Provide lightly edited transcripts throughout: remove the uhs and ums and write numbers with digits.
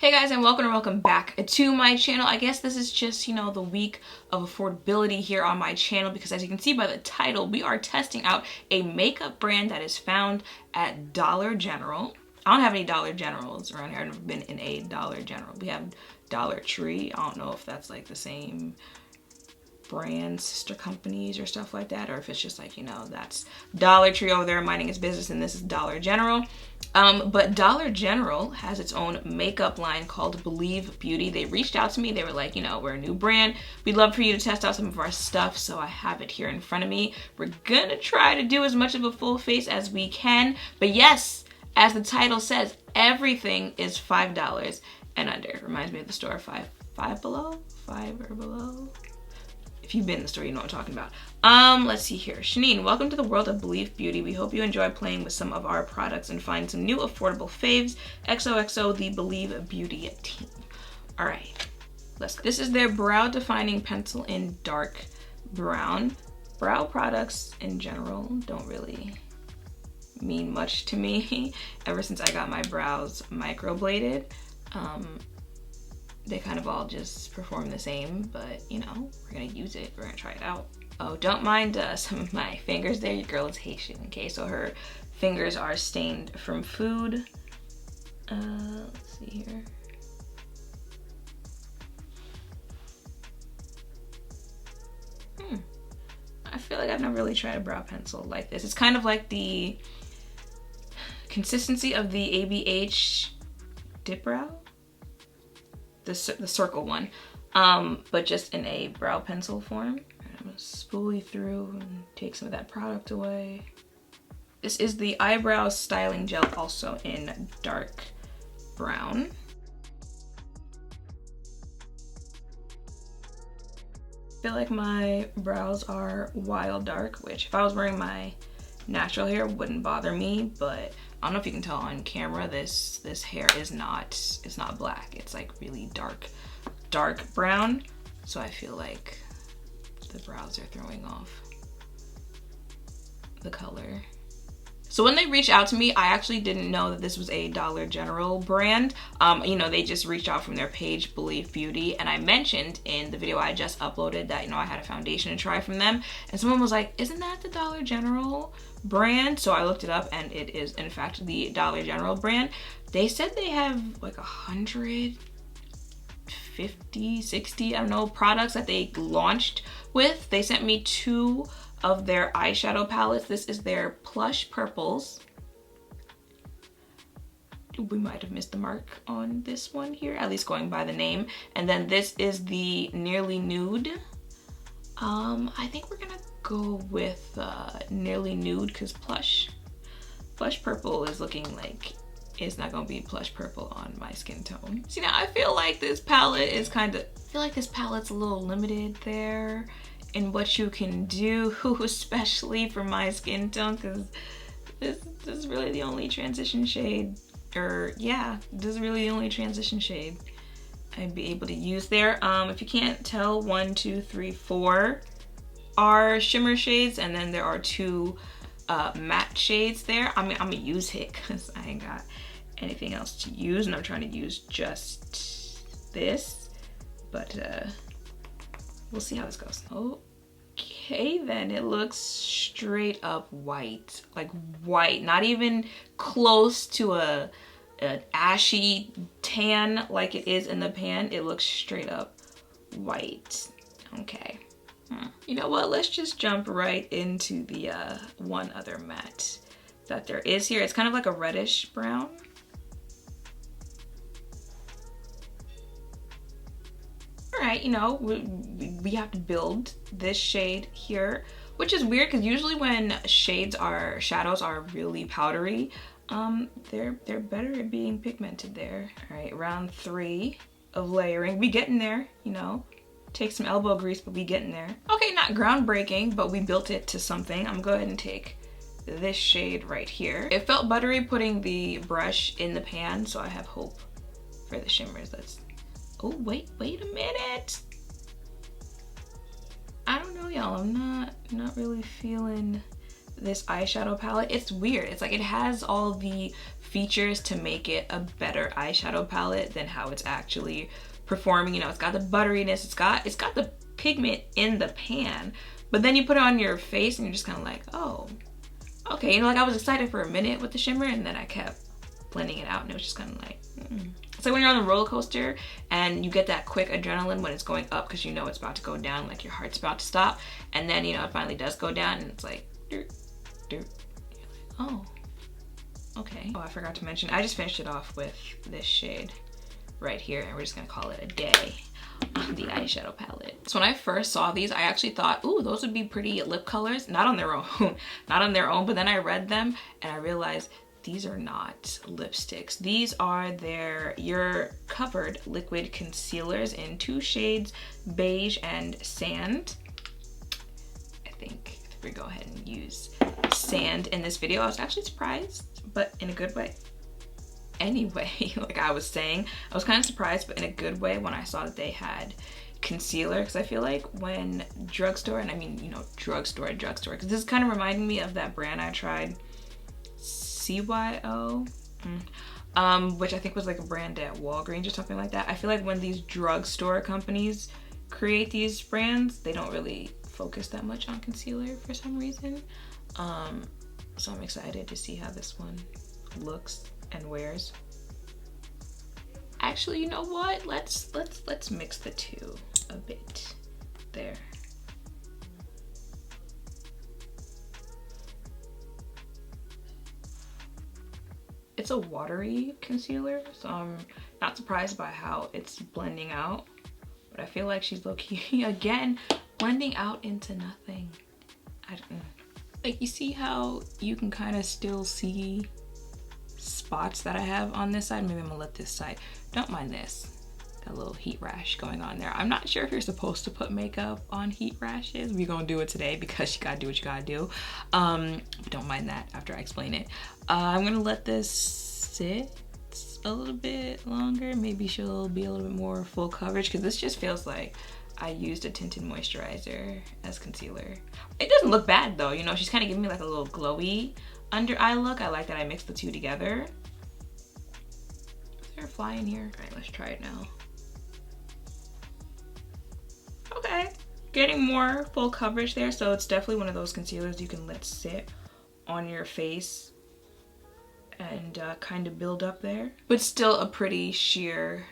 Hey guys, and welcome back to my channel. I guess this is just, the week of affordability here on my channel because as you can see by the title, we are testing out a makeup brand that is found at Dollar General. I don't have any Dollar Generals around here. I've never been in a Dollar General. We have Dollar Tree. I don't know if that's like the same brand, sister companies or stuff like that, or if it's just like, that's Dollar Tree over there minding its business and this is Dollar General. But Dollar General has its own makeup line called Believe Beauty. They reached out to me. They were like, we're a new brand. We'd love for you to test out some of our stuff. So I have it here in front of me. We're gonna try to do as much of a full face as we can. But yes, as the title says, everything is $5 and under. It reminds me of the store five or below. If you've been in the store, you know what I'm talking about. Let's see here. Shanine, welcome to the world of Believe Beauty. We hope you enjoy playing with some of our products and find some new affordable faves. XOXO, the Believe Beauty team. All right, let's go. This is their brow defining pencil in dark brown. Brow products in general don't really mean much to me. Ever since I got my brows microbladed, they kind of all just perform the same, but we're gonna use it, we're gonna try it out. Oh, don't mind some of my fingers there. Your girl is Haitian, okay? So her fingers are stained from food. Let's see here. I feel like I've never really tried a brow pencil like this. It's kind of like the consistency of the ABH Dip Brow. The circle one, but just in a brow pencil form. I'm gonna spoolie through and take some of that product away. This is the Eyebrow Styling Gel, also in dark brown. I feel like my brows are wild dark, which if I was wearing my natural hair wouldn't bother me, but I don't know if you can tell on camera, this hair is not black. It's like really dark brown. So I feel like the brows are throwing off the color. So when they reached out to me, I actually didn't know that this was a Dollar General brand. They just reached out from their page, Believe Beauty, and I mentioned in the video I just uploaded that, I had a foundation to try from them, and someone was like, isn't that the Dollar General brand? So I looked it up and it is in fact the Dollar General brand. They said they have like 150, 60, I don't know, products that they launched with. They sent me 2 of their eyeshadow palettes. This is their Plush Purples. We might have missed the mark on this one here, at least going by the name. And then this is the Nearly Nude. I think we're gonna go with Nearly Nude because Plush Purple is looking like it's not gonna be Plush Purple on my skin tone. See, now I feel like this palette is this palette's a little limited there in what you can do, especially for my skin tone, because this is really the only transition shade, this is really the only transition shade I'd be able to use there. If you can't tell, 1, 2, 3, 4 are shimmer shades, and then there are 2 matte shades there. I'm gonna use it because I ain't got anything else to use, and I'm trying to use just this, but we'll see how this goes. Okay, then it looks straight up white, like white, not even close to an ashy tan like it is in the pan. It looks straight up white. Okay. You know what? Let's just jump right into the one other matte that there is here. It's kind of like a reddish brown. All right, we have to build this shade here, which is weird because usually when shadows are really powdery, they're better at being pigmented there. All right, round 3 of layering. We getting there, Take some elbow grease, but we getting there. Okay, not groundbreaking, but we built it to something. I'm gonna go ahead and take this shade right here. It felt buttery putting the brush in the pan, so I have hope for the shimmers. Oh, wait a minute. I don't know, y'all. I'm not really feeling this eyeshadow palette. It's weird. It's like it has all the features to make it a better eyeshadow palette than how it's actually performing. You know, it's got the butteriness, it's got the pigment in the pan, but then you put it on your face and you're just kind of like, oh, okay. You know, like I was excited for a minute with the shimmer and then I kept blending it out and it was just kind of like, It's like when you're on the roller coaster and you get that quick adrenaline when it's going up because you know it's about to go down, like your heart's about to stop, and then, you know, it finally does go down and it's like, doot, doot. You're like, oh, okay. Oh, I forgot to mention, I just finished it off with this shade right here, and we're just gonna call it a day on the eyeshadow palette. So when I first saw these, I actually thought, ooh, those would be pretty lip colors, not on their own, not on their own, but then I read them and I realized these are not lipsticks. These are your covered liquid concealers in 2 shades, beige and sand. I think we go ahead and use sand in this video. I was actually surprised, but in a good way. Anyway, like I was saying, I was kind of surprised, but in a good way when I saw that they had concealer, because I feel like when drugstore, and I mean, you know, drugstore, because this is kind of reminding me of that brand I tried, CYO, which I think was like a brand at Walgreens or something like that. I feel like when these drugstore companies create these brands, they don't really focus that much on concealer for some reason. So I'm excited to see how this one looks and wears. Actually, you know what? Let's mix the two a bit. There. It's a watery concealer, so I'm not surprised by how it's blending out. But I feel like she's low-key, again, blending out into nothing. Like, you see how you can kind of still see spots that I have on this side? Maybe I'm gonna let this side. Don't mind this. Got a little heat rash going on there. I'm not sure if you're supposed to put makeup on heat rashes. We're gonna do it today because you gotta do what you gotta do. But don't mind that after I explain it. I'm gonna let this sit a little bit longer. Maybe she'll be a little bit more full coverage because this just feels like I used a tinted moisturizer as concealer. It doesn't look bad though. You know, she's kind of giving me like a little glowy under eye look. I like that I mixed the two together. Is there a fly in here? All right, let's try it now. Okay, getting more full coverage there. So it's definitely one of those concealers you can let sit on your face and kind of build up there. But still a pretty sheer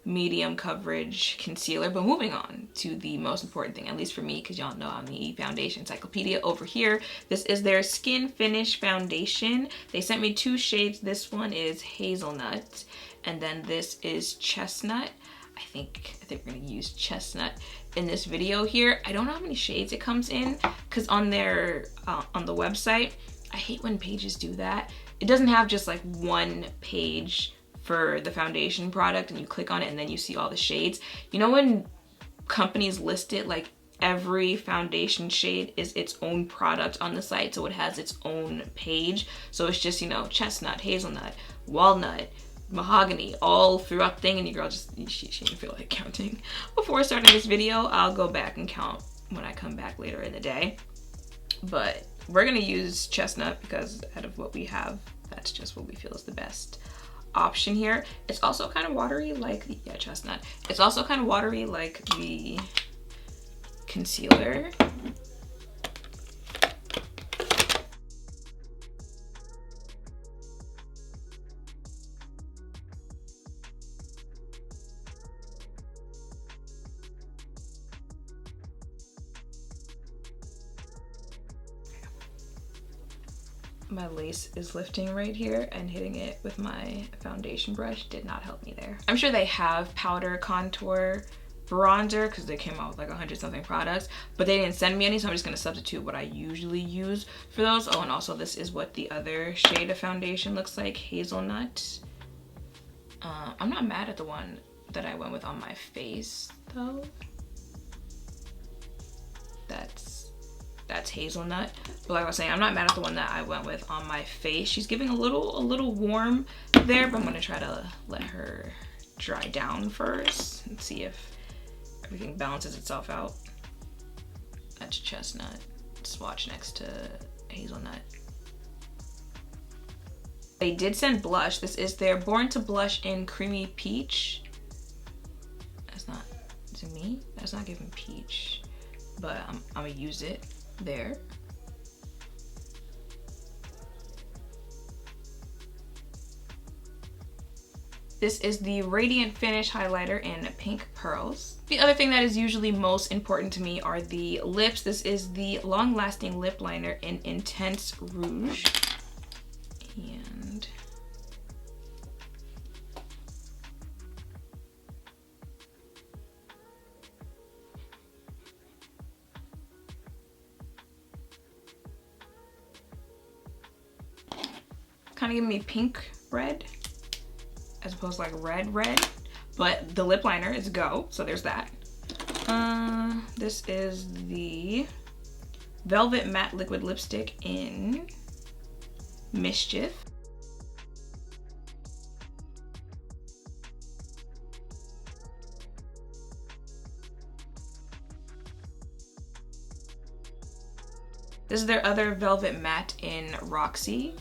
medium coverage concealer. But moving on to the most important thing, at least for me, because y'all know I'm the foundation encyclopedia over here. This is their Skin Finish foundation. They sent me 2 shades. This one is Hazelnut, and then this is Chestnut. I think we're gonna use Chestnut in this video here. I don't know how many shades it comes in, because on their on the website, I hate when pages do that. It doesn't have just like one page for the foundation product and you click on it and then you see all the shades. You know when companies list it, like every foundation shade is its own product on the site, so it has its own page. So it's just, you know, chestnut, hazelnut, walnut, mahogany, all throughout the thing, and your girl just, she didn't feel like counting. Before starting this video, I'll go back and count when I come back later in the day. But we're gonna use chestnut because out of what we have, that's just what we feel is the best option here. It's also kind of watery like, yeah, chestnut. It's also kind of watery like the concealer. My lace is lifting right here, and hitting it with my foundation brush did not help me there. I'm sure they have powder, contour, bronzer, because they came out with like 100-something products, but they didn't send me any, so I'm just gonna substitute what I usually use for those. Oh, and also this is what the other shade of foundation looks like, Hazelnut. I'm not mad at the one that I went with on my face though. That's Hazelnut. But like I was saying, I'm not mad at the one that I went with on my face. She's giving a little warm there, but I'm gonna try to let her dry down first and see if everything balances itself out. That's Chestnut. Swatch next to hazelnut. They did send blush. This is their Born to Blush in Creamy Peach. That's not, is it me? That's not giving peach, but I'm gonna use it there. This is the Radiant Finish highlighter in Pink Pearls. The other thing that is usually most important to me are the lips. This is the Long Lasting Lip Liner in Intense Rouge. And kind of giving me pink red, as opposed to like red, but the lip liner is Go, so there's that. This is the Velvet Matte Liquid Lipstick in Mischief. This is their other Velvet Matte in Foxy.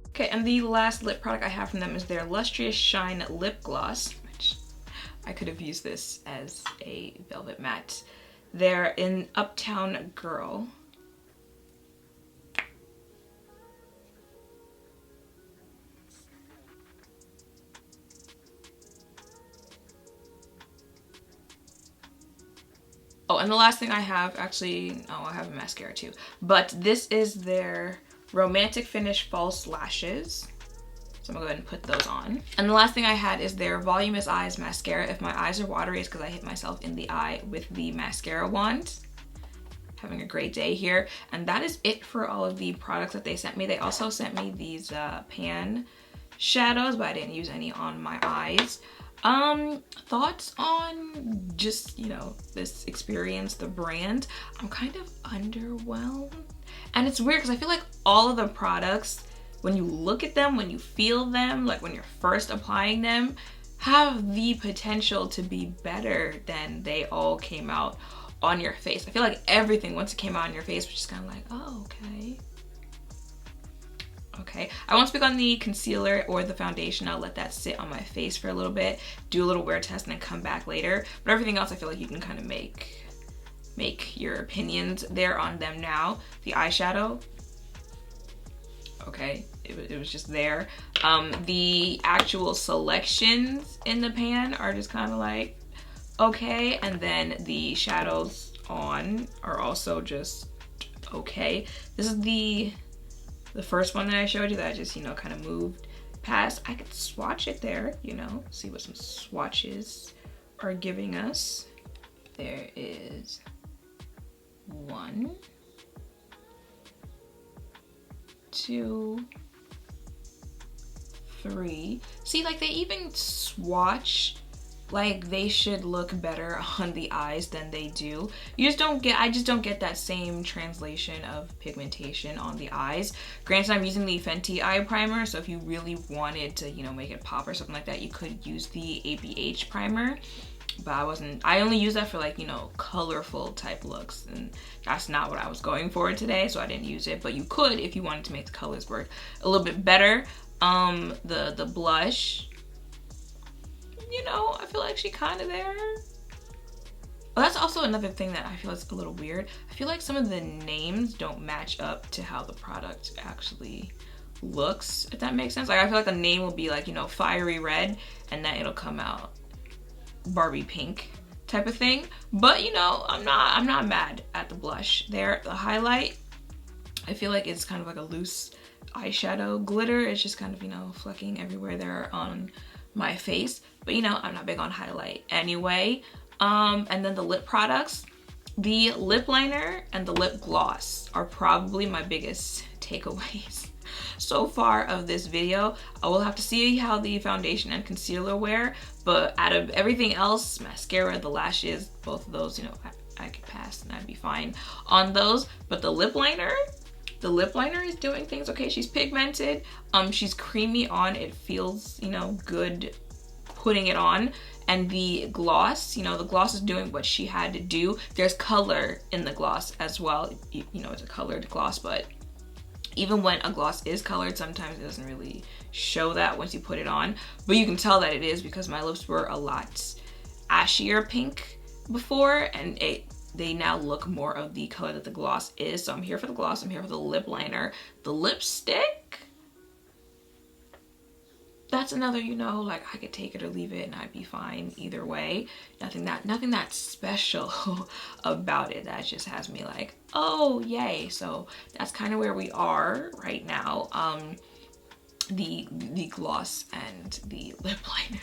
Okay, and the last lip product I have from them is their Lustrous Shine Lip Gloss, which I could have used this as a Velvet Matte. They're in Uptown Girl. Oh, and the last thing I have, actually, oh, I have a mascara too, but this is their Romantic Finish False Lashes. So I'm gonna go ahead and put those on. And the last thing I had is their Voluminous Eyes Mascara. If my eyes are watery, it's because I hit myself in the eye with the mascara wand. Having a great day here. And that is it for all of the products that they sent me. They also sent me these pan shadows, but I didn't use any on my eyes. Thoughts on just, you know, this experience, the brand? I'm kind of underwhelmed. And it's weird because I feel like all of the products, when you look at them, when you feel them, like when you're first applying them, have the potential to be better than they all came out on your face. I feel like everything, once it came out on your face, was just kind of like, oh, okay. Okay, I won't speak on the concealer or the foundation. I'll let that sit on my face for a little bit, do a little wear test, and then come back later. But everything else, I feel like you can kind of make your opinions there on them now. The eyeshadow, okay, it was just there. The actual selections in the pan are just kind of like, okay, and then the shadows on are also just okay. This is the first one that I showed you that I just, you know, kind of moved past. I could swatch it there, you know, see what some swatches are giving us. There is 1, 2, 3. See, like they even swatch like they should look better on the eyes than they do. You just don't get, I just don't get that same translation of pigmentation on the eyes. Granted, I'm using the Fenty eye primer, so if you really wanted to, you know, make it pop or something like that, you could use the ABH primer. But I only use that for like, you know, colorful type looks, and that's not what I was going for today, so I didn't use it. But you could if you wanted to make the colors work a little bit better. The blush, you know, I feel like she kind of there. Well, that's also another thing that I feel is a little weird. I feel like some of the names don't match up to how the product actually looks, if that makes sense. Like I feel like a name will be like, you know, fiery red, and then it'll come out Barbie pink type of thing. But you know, I'm not mad at the blush there. The highlight, I feel like it's kind of like a loose eyeshadow glitter. It's just kind of, you know, flecking everywhere there on my face. But you know, I'm not big on highlight anyway. And then the lip products, the lip liner and the lip gloss are probably my biggest takeaways so far of this video. I will have to see how the foundation and concealer wear, but out of everything else, mascara, the lashes, both of those, you know, I could pass and I'd be fine on those. But the lip liner, The lip liner is doing things okay. She's pigmented. She's creamy on. It feels, you know, good putting it on. And the gloss, you know, the gloss is doing what she had to do. There's color in the gloss as well. You know, it's a colored gloss, but even when a gloss is colored, sometimes it doesn't really show that once you put it on. But you can tell that it is because my lips were a lot ashier pink before, and they now look more of the color that the gloss is. So I'm here for the gloss, I'm here for the lip liner. The lipstick, that's another, you know, like I could take it or leave it and I'd be fine either way. Nothing that special about it. That just has me like, oh yay. So that's kind of where we are right now. The gloss and the lip liner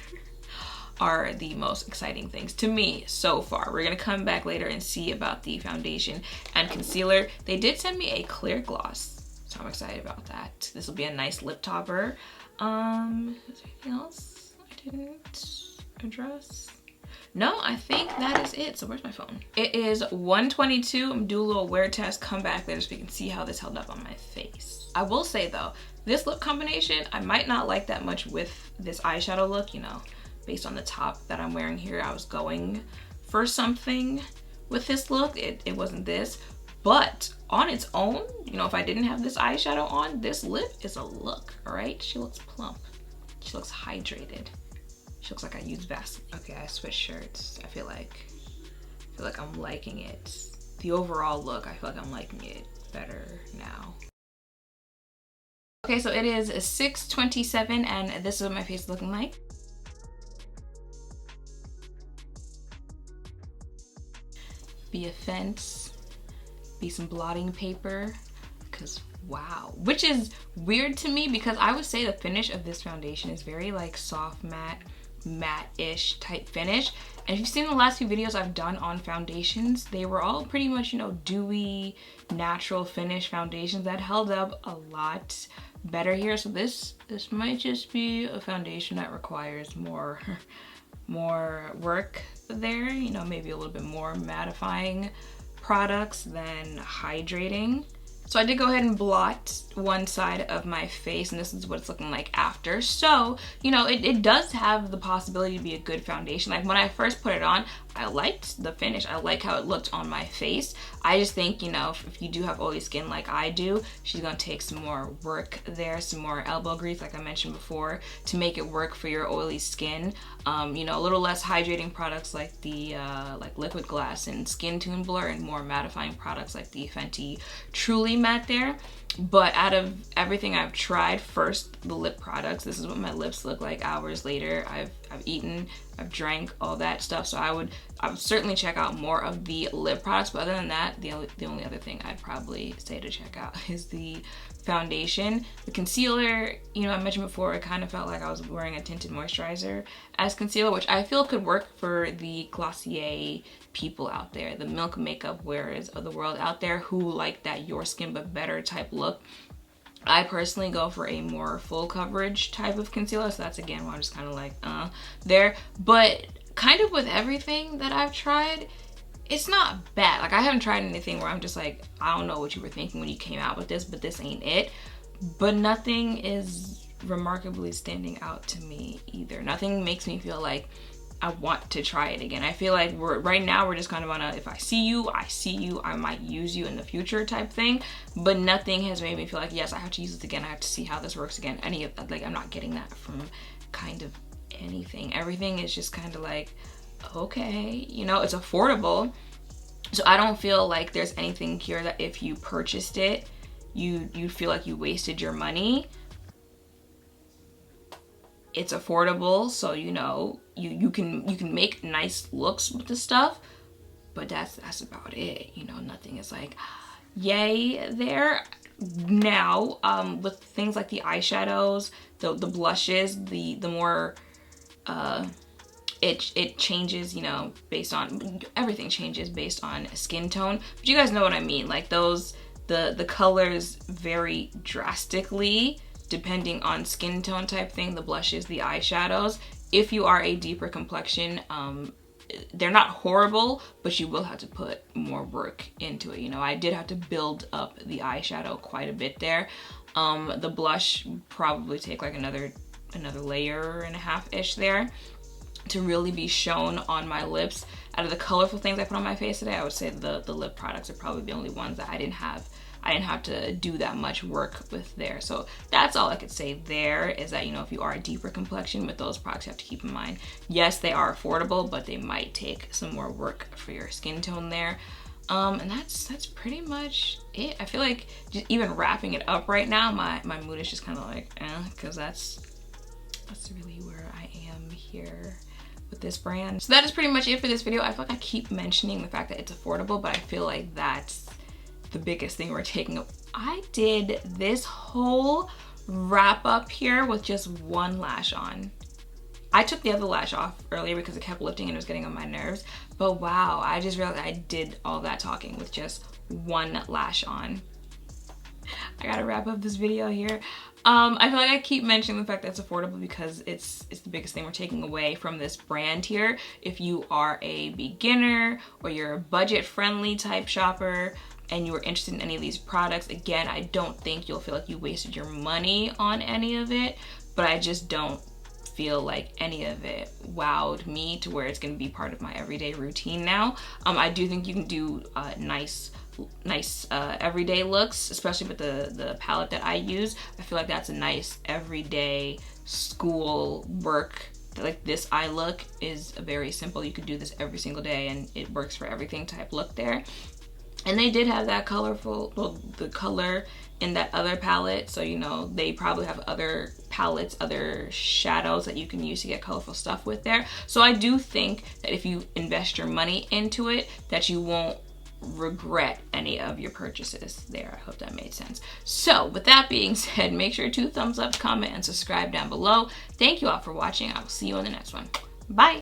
are the most exciting things to me so far. We're gonna come back later and see about the foundation and concealer. They did send me a clear gloss, so I'm excited about that. This will be a nice lip topper. Is there anything else I didn't address? No, I think that is it. So where's my phone? It is 1:22. I'm gonna do a little wear test, come back later so we can see how this held up on my face. I will say though, this lip combination, I might not like that much with this eyeshadow look, you know, based on the top that I'm wearing here. I was going for something with this look. It wasn't this, but on its own, you know, if I didn't have this eyeshadow on, this lip is a look, all right? She looks plump. She looks hydrated. She looks like I used Vaseline. Okay, I switched shirts. I feel like I'm liking it. The overall look, I feel like I'm liking it better now. Okay, so it is 6:27 and this is what my face is looking like. Be a fence, be some blotting paper, because wow. Which is weird to me because I would say the finish of this foundation is very like soft matte-ish type finish. And if you've seen the last few videos I've done on foundations, they were all pretty much, you know, dewy, natural finish foundations that held up a lot better here. So this might just be a foundation that requires more work there, you know, maybe a little bit more mattifying products than hydrating. So I did go ahead and blot one side of my face, and this is what it's looking like after. So, you know, it does have the possibility to be a good foundation. Like when I first put it on, I liked the finish. I like how it looked on my face. I just think, you know, if you do have oily skin like I do, she's gonna take some more work there, some more elbow grease, like I mentioned before, to make it work for your oily skin. You know, a little less hydrating products like the like Liquid Glass and Skin Tune Blur, and more mattifying products like the Fenty Truly Matte there. But out of everything I've tried, first the lip products, this is what my lips look like hours later. I've eaten, I've drank, all that stuff. So I would certainly check out more of the lip products. But other than that, the only other thing I'd probably say to check out is the foundation. The concealer, you know, I mentioned before, it kind of felt like I was wearing a tinted moisturizer as concealer, which I feel could work for the Glossier people out there, the Milk makeup wearers of the world out there who like that your skin but better type look. I personally go for a more full coverage type of concealer, so that's again why I'm just kind of like there. But kind of with everything that I've tried, it's not bad. Like I haven't tried anything where I'm just like, I don't know what you were thinking when you came out with this, but this ain't it. But nothing is remarkably standing out to me either. Nothing makes me feel like I want to try it again. I feel like right now we're just kind of on a, if I see you, I might use you in the future type thing. But nothing has made me feel like, yes, I have to use this again. I have to see how this works again. Any of like, I'm not getting that from kind of anything. Everything is just kind of like, okay, you know, it's affordable. So I don't feel like there's anything here that if you purchased it, you feel like you wasted your money. It's affordable, so you know you can make nice looks with the stuff, but that's about it. You know, nothing is like yay there. Now with things like the eyeshadows, the blushes, the more it changes, you know, based on, everything changes based on skin tone, but you guys know what I mean. Like those, the colors vary drastically depending on skin tone type thing, the blushes, the eyeshadows. If you are a deeper complexion, they're not horrible, but you will have to put more work into it. You know, I did have to build up the eyeshadow quite a bit there. The blush probably take like another layer and a half-ish there to really be shown on my lips. Out of the colorful things I put on my face today, I would say the lip products are probably the only ones that I didn't have to do that much work with there. So that's all I could say there, is that, you know, if you are a deeper complexion with those products, you have to keep in mind, yes, they are affordable, but they might take some more work for your skin tone there. And that's pretty much it. I feel like just even wrapping it up right now, my mood is just kind of like, because that's really where I am here with this brand. So that is pretty much it for this video. I feel like I keep mentioning the fact that it's affordable, but I feel like that's the biggest thing we're taking up. I did this whole wrap up here with just one lash on. I took the other lash off earlier because it kept lifting and it was getting on my nerves, but wow, I just realized I did all that talking with just one lash on. I gotta wrap up this video here. I feel like I keep mentioning the fact that it's affordable because it's the biggest thing we're taking away from this brand here. If you are a beginner or you're a budget-friendly type shopper and you are interested in any of these products, again, I don't think you'll feel like you wasted your money on any of it, but I just don't feel like any of it wowed me to where it's going to be part of my everyday routine now. I do think you can do nice everyday looks, especially with the palette that I use. I feel like that's a nice everyday school work. Like this eye look is very simple. You could do this every single day and it works for everything type look there. And they did have that colorful, well, the color in that other palette. So, you know, they probably have other palettes, other shadows that you can use to get colorful stuff with there. So I do think that if you invest your money into it, that you won't regret any of your purchases there. I hope that made sense. So with that being said, make sure to thumbs up, comment, and subscribe down below. Thank you all for watching. I will see you in the next one. Bye.